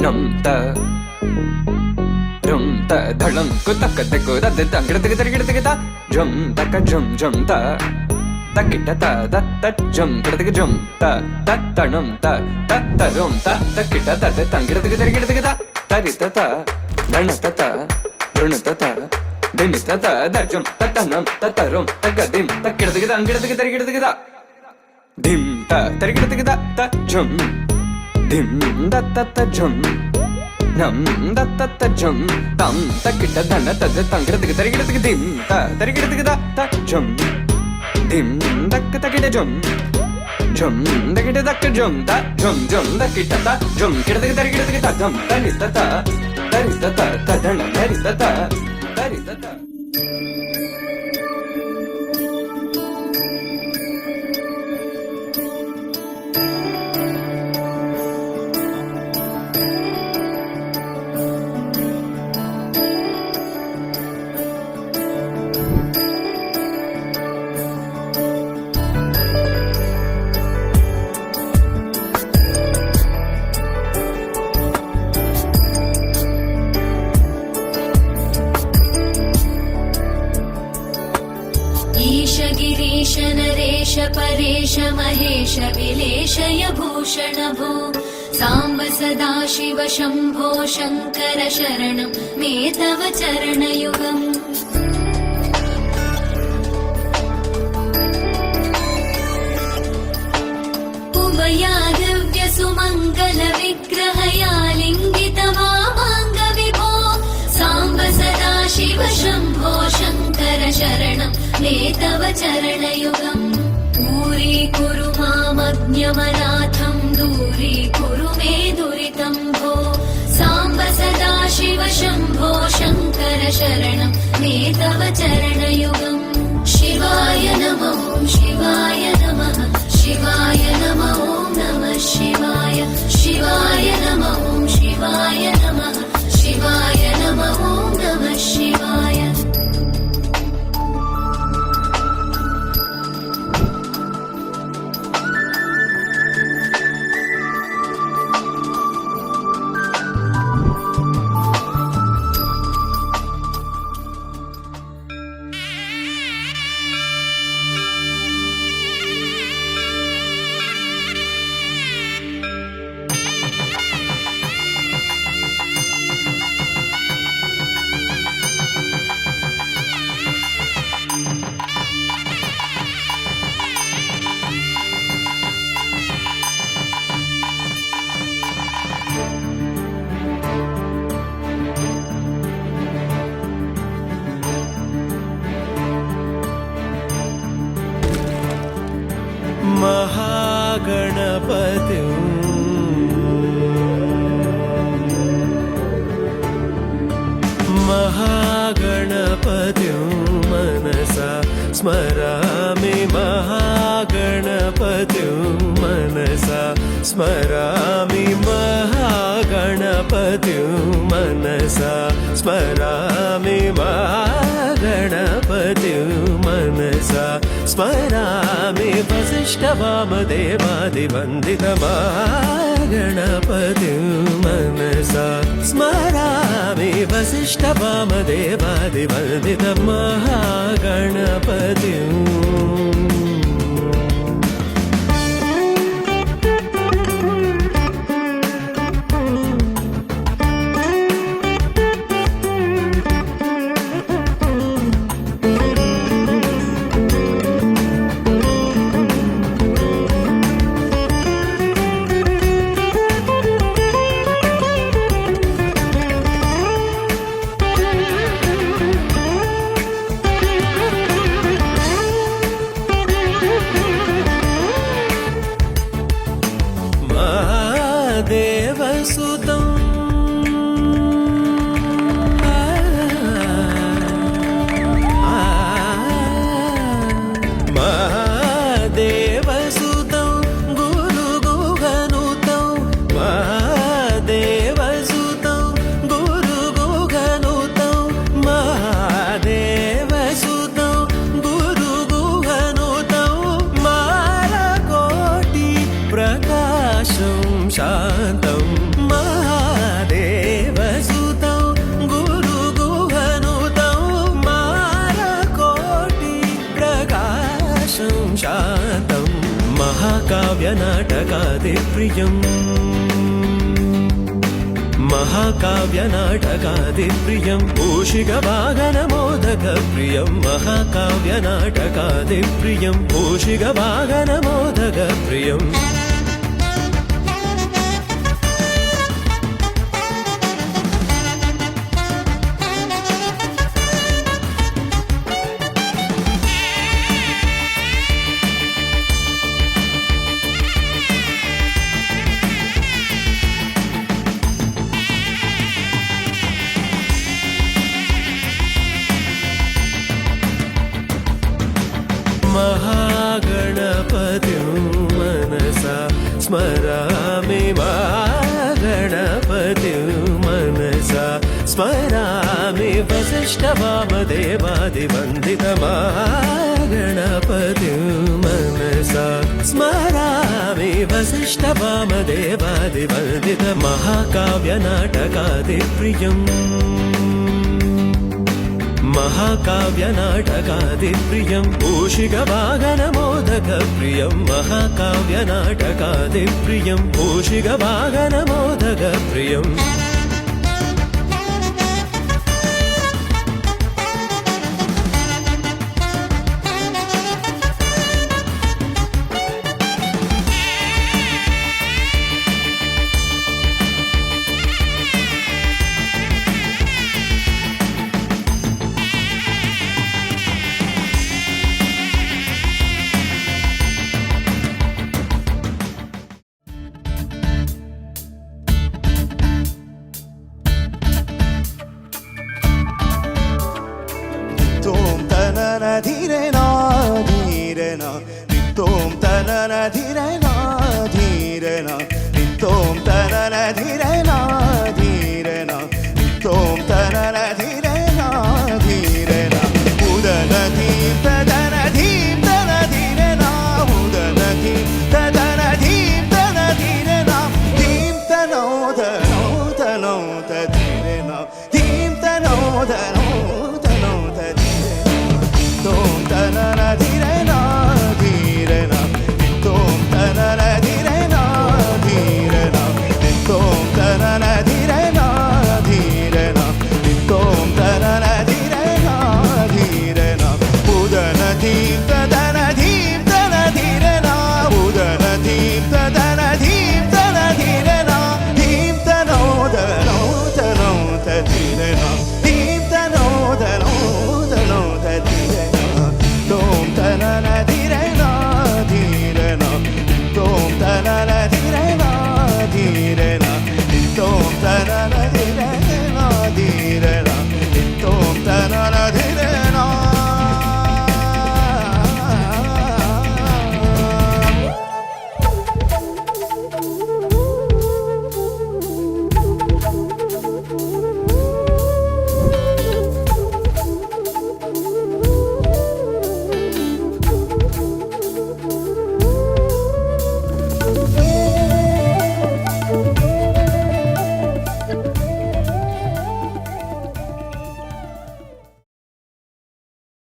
నం త rum ta dhalam ku tak tak ku da da gida gida gida gida jum tak jum jum ta takita ta da ta jum gida gida jum ta ta num ta rum ta takita ta da gida gida gida gida tari ta ta dana ta ta runa ta ta dini ta ta da jum ta num ta rum ta dim ta gida gida gida gida dim ta tari gida gida ta jum dim da ta jum nam da ta jum tam takita dana ta da gida gida gida dim ta tari gida gida ta jum dim dak takita jum jum dakita dak jum ta jum dakita ta jum gida gida gida jum tari ta ta dana tari ta ta Naresh Paresh Mahesh विलेशय Bhushan भो साम्ब सदा शिव शम्भो शङ्कर शरणं मे तव चरणयुगम् उभया दिव्य सुमङ्गल विग्रहया लिङ्गित वामाङ्ग विभो साम्ब सदा शिव शम्भो शङ्कर शरणं मे तव चरणयुगम् दूरीकुरु मामज्ञमनाथं दूरीकुरु मे दुरितं भो साम्ब सदा शिव शम्भो शङ्कर शरणं मे तव चरणयुगम् शिवाय नमो शिवाय नमः शिवाय नमो नमः शिवाय शिवाय नमो शिवाय नमः शिवाय नमो नमः शिवाय महागणपति मनसा स्मरामि महागणपतिं मनसा स्मरामि महागणपतिं मनसा स्मरामि महागणपतिं मनसा स्मरामि वसिष्ठवामदेवादिवन्दितमहागणपतिं मनसा स्मरामि वसिष्ठवामदेवादिवन्दितमहागणपतिम् देवसुतं महादेवसुतं गुरुगुहनुतं महादेवसुतं गुरुगुहनुतं महादेवसुतं गुरुगुहनुतं मालकोटि प्रकाशं शान्तं महादेवसुतं गुरुगुहनुतं मारकोटिप्रकाशं शान्तं महाकाव्यनाटकादिप्रियम् महाकाव्यनाटकादिप्रियं मूषिकवाहनमोदकप्रियं महाकाव्यनाटकादिप्रियं मूषिकवाहनमोदकप्रियम् महागणपतिं मनसा स्मरामि महागणपतिं मनसा स्मरामि वसिष्ठवामदेवादिवन्दितमहागणपतिं मनसा स्मरामि वसिष्ठवामदेवादिवन्दितमहाकाव्यनाटकादिप्रियम् महाकाव्यनाटकादिप्रियं मूषिकवाहनमोदकप्रियं महाकाव्यनाटकादिप्रियं मूषिकवाहनमोदकप्रियम् Tom tanana dhirena dhirena Tom tanana dhirena dhirena Tom tanana dhirena